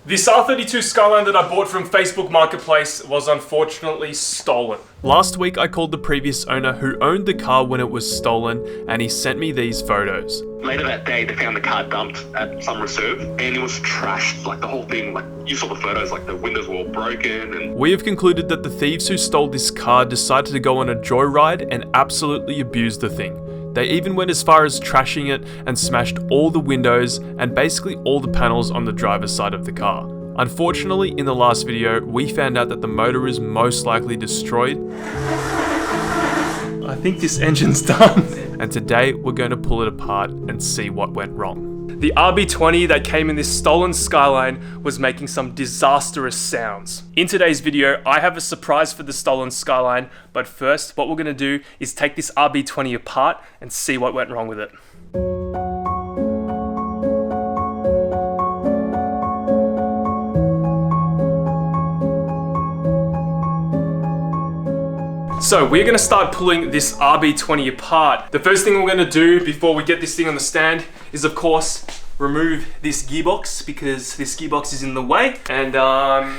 This R32 Skyline that I bought from Facebook Marketplace was unfortunately stolen. Last week I called the previous owner who owned the car when it was stolen, and he sent me these photos. Later that day, they found the car dumped at some reserve, and it was trashed. Like the whole thing, like you saw the photos, like the windows were all broken. And we have concluded that the thieves who stole this car decided to go on a joyride and absolutely abuse the thing. They even went as far as trashing it and smashed all the windows and basically all the panels on the driver's side of the car. Unfortunately, in the last video, we found out that the motor is most likely destroyed. I think this engine's done. And today, we're going to pull it apart and see what went wrong. The RB20 that came in this stolen Skyline was making some disastrous sounds. In today's video, I have a surprise for the stolen Skyline, but first, what we're going to do is take this RB20 apart and see what went wrong with it. So we're going to start pulling this RB20 apart. The first thing we're going to do before we get this thing on the stand is, of course, remove this gearbox because this gearbox is in the way, and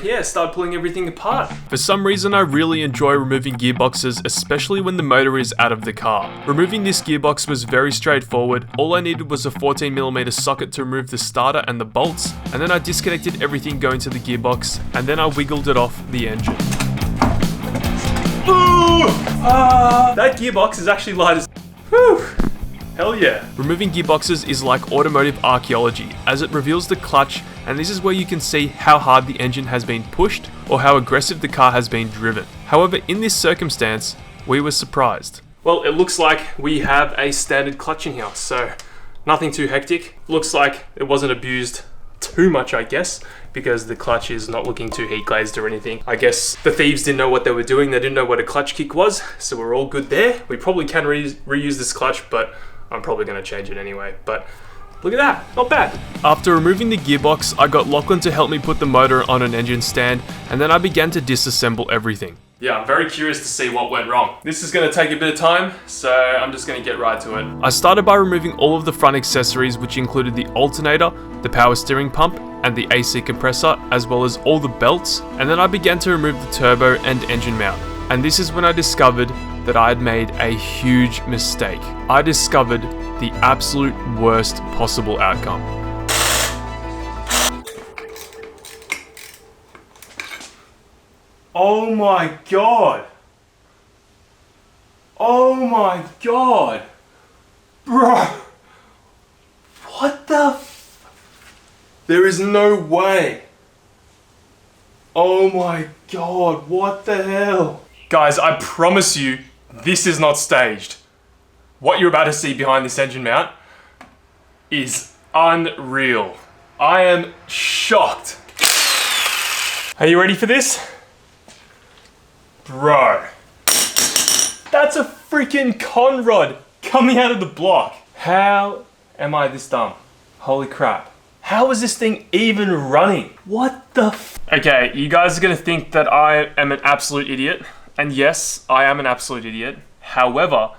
yeah, start pulling everything apart. For some reason, I really enjoy removing gearboxes, especially when the motor is out of the car. Removing this gearbox was very straightforward. All I needed was a 14mm socket to remove the starter and the bolts, and then I disconnected everything going to the gearbox, and then I wiggled it off the engine. That gearbox is actually light as... Whew. Hell yeah. Removing gearboxes is like automotive archaeology, as it reveals the clutch, and this is where you can see how hard the engine has been pushed or how aggressive the car has been driven. However, in this circumstance, we were surprised. Well, it looks like we have a standard clutch in here, so nothing too hectic. Looks like it wasn't abused too much, I guess, because the clutch is not looking too heat glazed or anything. I guess the thieves didn't know what they were doing. They didn't know what a clutch kick was, so we're all good there. We probably can reuse this clutch, but I'm probably going to change it anyway. But look at that, not bad. After removing the gearbox, I got Lachlan to help me put the motor on an engine stand, and then I began to disassemble everything. Yeah, I'm very curious to see what went wrong. This is going to take a bit of time, so I'm just going to get right to it. I started by removing all of the front accessories, which included the alternator, the power steering pump, and the AC compressor, as well as all the belts, and then I began to remove the turbo and engine mount. And this is when I discovered that I had made a huge mistake. I discovered the absolute worst possible outcome. Oh my god! Oh my god! Bro! What the f... There is no way! Oh my god, what the hell? Guys, I promise you, this is not staged. What you're about to see behind this engine mount is unreal. I am shocked. Are you ready for this? Bro, that's a freaking con rod coming out of the block. How am I this dumb? Holy crap. How is this thing even running? What the f... Okay, you guys are gonna think that I am an absolute idiot. And yes, I am an absolute idiot. However,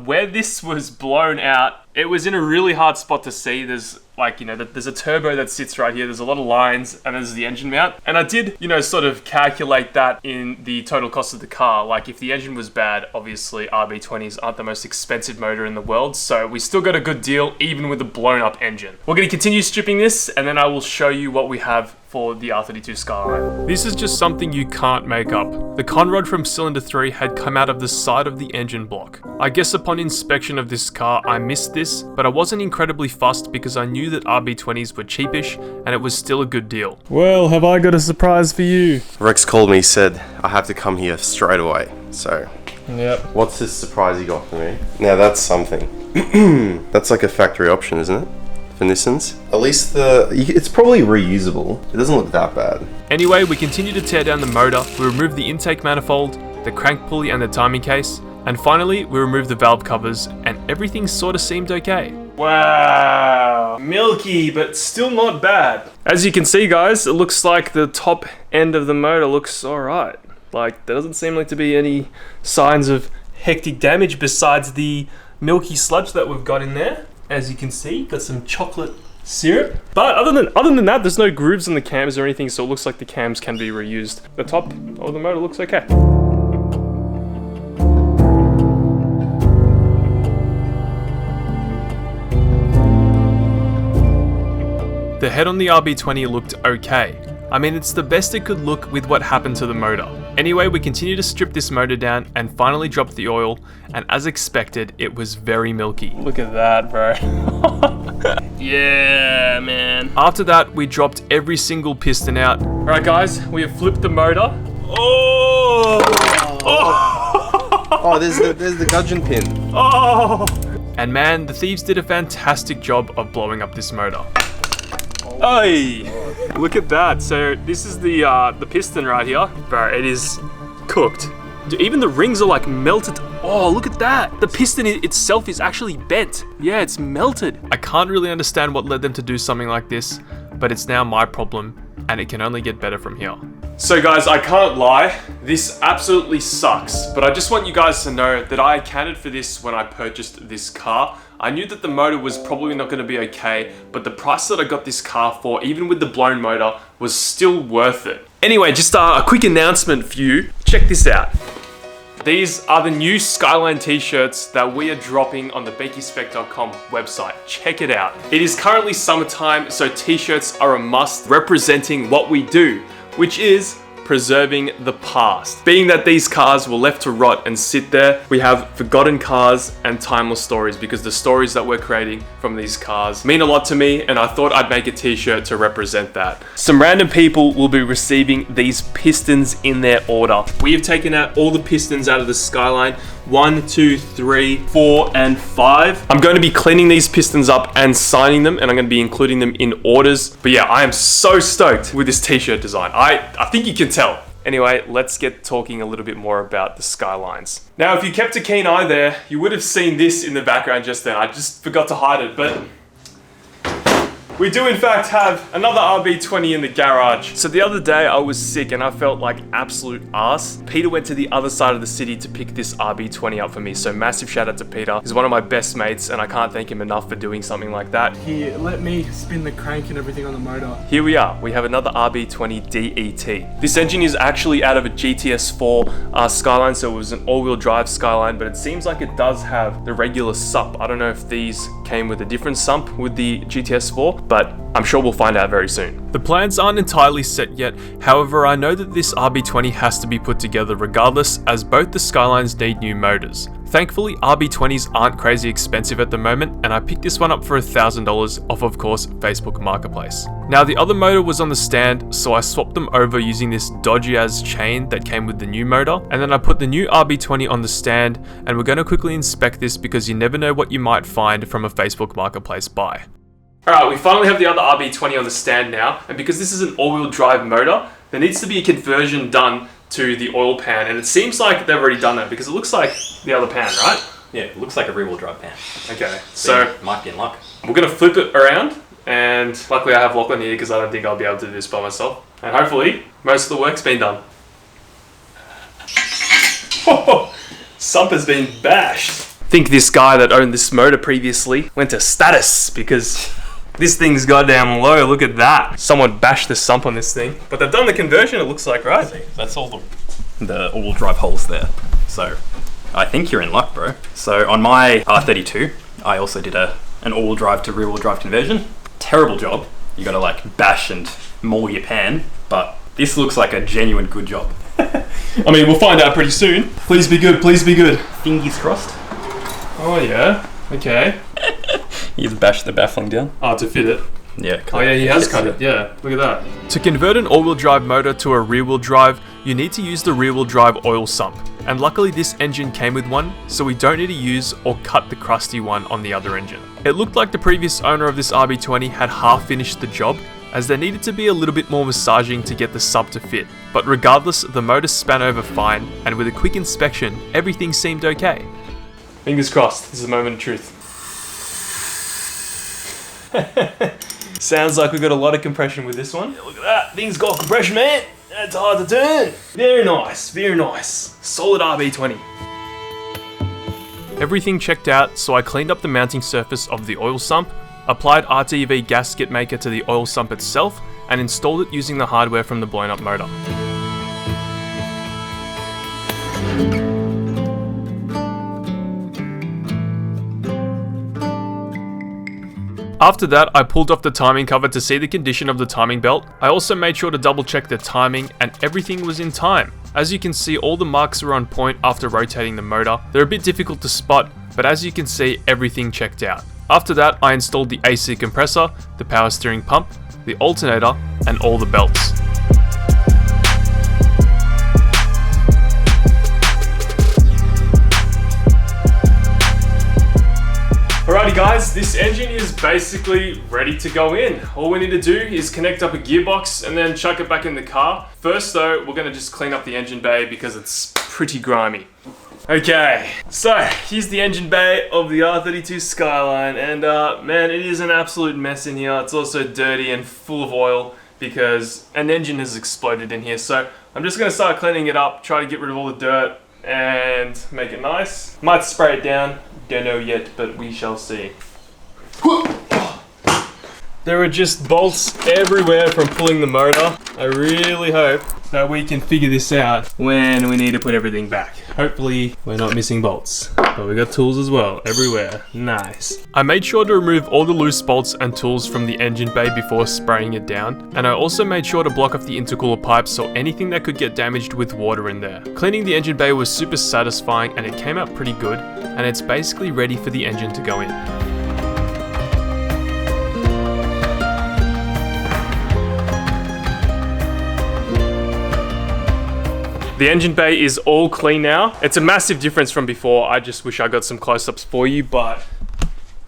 where this was blown out, it was in a really hard spot to see. There's like, you know, there's a turbo that sits right here. There's a lot of lines, and there's the engine mount. And I did, you know, sort of calculate that in the total cost of the car. Like if the engine was bad, obviously RB20s aren't the most expensive motor in the world. So we still got a good deal, even with a blown up engine. We're gonna continue stripping this, and then I will show you what we have for the R32 Skyline. This is just something you can't make up. The con rod from cylinder 3 had come out of the side of the engine block. I guess upon inspection of this car, I missed this, but I wasn't incredibly fussed because I knew that RB20s were cheapish and it was still a good deal. Well, have I got a surprise for you? Rex called me, said I have to come here straight away. So, yep. What's this surprise you got for me? Now that's something. That's like a factory option, isn't it? For Nissans. At least it's probably reusable. It doesn't look that bad. Anyway, we continue to tear down the motor. We remove the intake manifold, the crank pulley and the timing case. And finally, we removed the valve covers and everything sort of seemed okay. Wow, milky, but still not bad. As you can see, guys, it looks like the top end of the motor looks all right. Like, there doesn't seem like to be any signs of hectic damage besides the milky sludge that we've got in there. As you can see, got some chocolate syrup. But other than that, there's no grooves in the cams or anything, so it looks like the cams can be reused. The top of the motor looks okay. The head on the RB20 looked okay. I mean, it's the best it could look with what happened to the motor. Anyway, we continue to strip this motor down and finally dropped the oil, and as expected, it was very milky. Look at that, bro. Yeah, man. After that, we dropped every single piston out. Alright guys, we have flipped the motor. Oh! Oh, there's the gudgeon pin. Oh! And man, the thieves did a fantastic job of blowing up this motor. Hey, look at that. So this is the piston right here. Bro, it is cooked. Dude, even the rings are like melted. Oh, look at that. The piston itself is actually bent. Yeah, it's melted. I can't really understand what led them to do something like this, but it's now my problem, and it can only get better from here. So guys, I can't lie, this absolutely sucks, but I just want you guys to know that I accounted for this when I purchased this car. I knew that the motor was probably not going to be okay, but the price that I got this car for, even with the blown motor, was still worth it. Anyway, just a quick announcement for you. Check this out. These are the new Skyline t-shirts that we are dropping on the BakeySpec.com website. Check it out. It is currently summertime, so t-shirts are a must, representing what we do, which is preserving the past. Being that these cars were left to rot and sit there, we have forgotten cars and timeless stories, because the stories that we're creating from these cars mean a lot to me, and I thought I'd make a t-shirt to represent that. Some random people will be receiving these pistons in their order. We have taken out all the pistons out of the Skyline. 1, 2, 3, 4, and 5. I'm going to be cleaning these pistons up and signing them, and I'm going to be including them in orders. But yeah, I am so stoked with this t-shirt design. I think you can tell. Anyway, let's get talking a little bit more about the Skylines. Now, if you kept a keen eye there, you would have seen this in the background just then. I just forgot to hide it, but we do in fact have another RB20 in the garage. So the other day I was sick and I felt like absolute ass. Peter went to the other side of the city to pick this RB20 up for me. So massive shout out to Peter. He's one of my best mates and I can't thank him enough for doing something like that. Here, let me spin the crank and everything on the motor. Here we are. We have another RB20 DET. This engine is actually out of a GTS4 Skyline, so it was an all-wheel drive Skyline, but it seems like it does have the regular sump. I don't know if these came with a different sump with the GTS4, but I'm sure we'll find out very soon. The plans aren't entirely set yet, however I know that this RB20 has to be put together regardless, as both the Skylines need new motors. Thankfully, RB20s aren't crazy expensive at the moment, and I picked this one up for $1,000 off, of course, Facebook Marketplace. Now the other motor was on the stand, so I swapped them over using this dodgy as chain that came with the new motor, and then I put the new RB20 on the stand, and we're going to quickly inspect this because you never know what you might find from a Facebook Marketplace buy. Alright, we finally have the other RB20 on the stand now, and because this is an all-wheel drive motor, there needs to be a conversion done to the oil pan, and it seems like they've already done that because it looks like the other pan, right? Yeah, it looks like a rear-wheel drive pan. Okay, so might be in luck. We're going to flip it around, and luckily I have Lachlan here because I don't think I'll be able to do this by myself. And hopefully, most of the work's been done. Sump has been bashed. I think this guy that owned this motor previously went to status because this thing's goddamn low. Look at that. Someone bashed the sump on this thing. But they've done the conversion, it looks like, right? That's all the all-wheel drive holes there. So I think you're in luck, bro. So on my R32, I also did an all-wheel drive to rear-wheel drive conversion. Terrible job. You gotta like bash and maul your pan, but this looks like a genuine good job. I mean, we'll find out pretty soon. Please be good, please be good. Fingers crossed. Oh yeah, okay. He's bashed the baffling down. Oh, to fit it. Yeah. Oh yeah, he has cut it. Yeah, look at that. To convert an all-wheel drive motor to a rear-wheel drive, you need to use the rear-wheel drive oil sump. And luckily this engine came with one, so we don't need to use or cut the crusty one on the other engine. It looked like the previous owner of this RB20 had half finished the job, as there needed to be a little bit more massaging to get the sump to fit. But regardless, the motor span over fine, and with a quick inspection, everything seemed okay. Fingers crossed, this is a moment of truth. Sounds like we've got a lot of compression with this one. Yeah, look at that, thing's got compression, man. That's hard to turn. Very nice, very nice. Solid RB20. Everything checked out, so I cleaned up the mounting surface of the oil sump, applied RTV gasket maker to the oil sump itself, and installed it using the hardware from the blown up motor. After that, I pulled off the timing cover to see the condition of the timing belt. I also made sure to double check the timing, and everything was in time. As you can see, all the marks are on point after rotating the motor. They're a bit difficult to spot, but as you can see, everything checked out. After that, I installed the AC compressor, the power steering pump, the alternator, and all the belts. Alrighty guys, this engine is basically ready to go in. All we need to do is connect up a gearbox and then chuck it back in the car. First though, we're going to just clean up the engine bay because it's pretty grimy. Okay, so here's the engine bay of the R32 Skyline, and man, it is an absolute mess in here. It's also dirty and full of oil because an engine has exploded in here. So I'm just going to start cleaning it up, try to get rid of all the dirt and make it nice. Might spray it down, don't know yet, but we shall see. There are just bolts everywhere from pulling the motor. I really hope that we can figure this out when we need to put everything back. Hopefully we're not missing bolts, but we got tools as well everywhere. Nice. I made sure to remove all the loose bolts and tools from the engine bay before spraying it down, and I also made sure to block off the intercooler pipes so anything that could get damaged with water in there. Cleaning the engine bay was super satisfying and it came out pretty good, and it's basically ready for the engine to go in. The engine bay is all clean now. It's a massive difference from before. I just wish I got some close-ups for you, but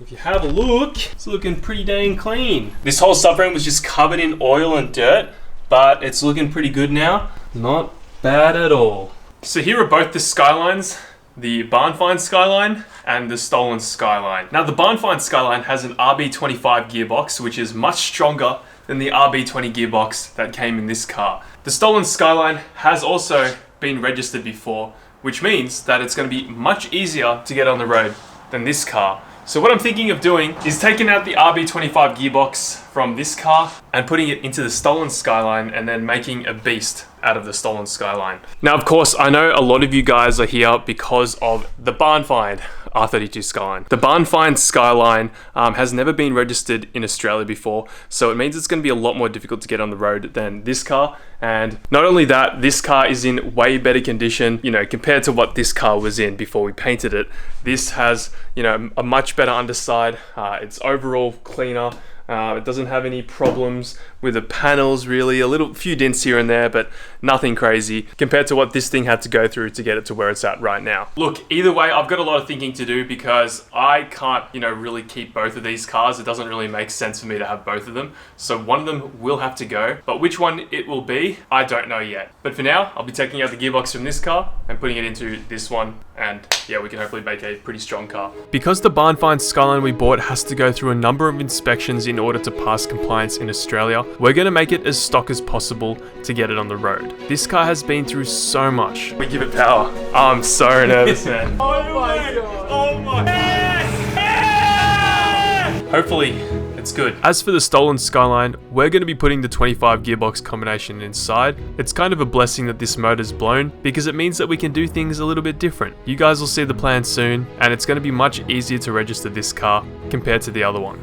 if you have a look, it's looking pretty dang clean. This whole subframe was just covered in oil and dirt, but it's looking pretty good now. Not bad at all. So here are both the Skylines, the Barnfind Skyline and the Stolen Skyline. Now the Barnfind Skyline has an RB25 gearbox, which is much stronger than the RB20 gearbox that came in this car. The Stolen Skyline has also been registered before, which means that it's going to be much easier to get on the road than this car. So what I'm thinking of doing is taking out the RB25 gearbox from this car and putting it into the Stolen Skyline and then making a beast out of the Stolen Skyline. Now, of course, I know a lot of you guys are here because of the Barnfind R32 Skyline. The Barnfind Skyline has never been registered in Australia before, so it means it's going to be a lot more difficult to get on the road than this car. And not only that, this car is in way better condition, you know, compared to what this car was in before we painted it. This has, you know, a much better underside. It's overall cleaner. It doesn't have any problems with the panels really, few dents here and there, but nothing crazy compared to what this thing had to go through to get it to where it's at right now. Look, either way, I've got a lot of thinking to do because I can't, you know, really keep both of these cars. It doesn't really make sense for me to have both of them. So one of them will have to go, but which one it will be, I don't know yet. But for now, I'll be taking out the gearbox from this car and putting it into this one, and yeah, we can hopefully make a pretty strong car. Because the Barnfind Skyline we bought has to go through a number of inspections in order to pass compliance in Australia, we're going to make it as stock as possible to get it on the road. This car has been through so much. We give it power. Oh, I'm so nervous, man. Oh my god. Oh my god. Hopefully, it's good. As for the Stolen Skyline, we're going to be putting the 25 gearbox combination inside. It's kind of a blessing that this motor's blown because it means that we can do things a little bit different. You guys will see the plan soon, and it's going to be much easier to register this car compared to the other one.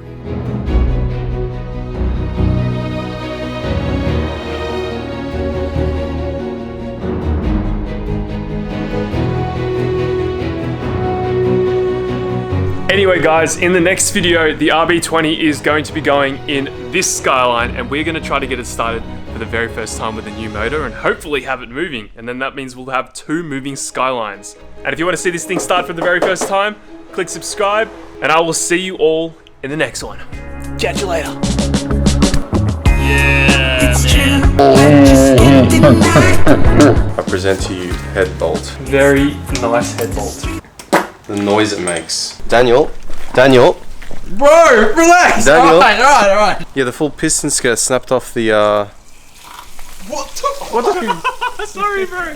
Anyway guys, in the next video, the RB20 is going to be going in this Skyline, and we're going to try to get it started for the very first time with a new motor and hopefully have it moving. And then that means we'll have 2 moving Skylines. And if you want to see this thing start for the very first time, click subscribe, and I will see you all in the next one. Catch you later. Yeah, man. I present to you head bolt. Very nice head bolt. The noise it makes. Daniel. Bro, relax! Alright. Yeah, the full piston skirt snapped off the What the? Sorry, bro.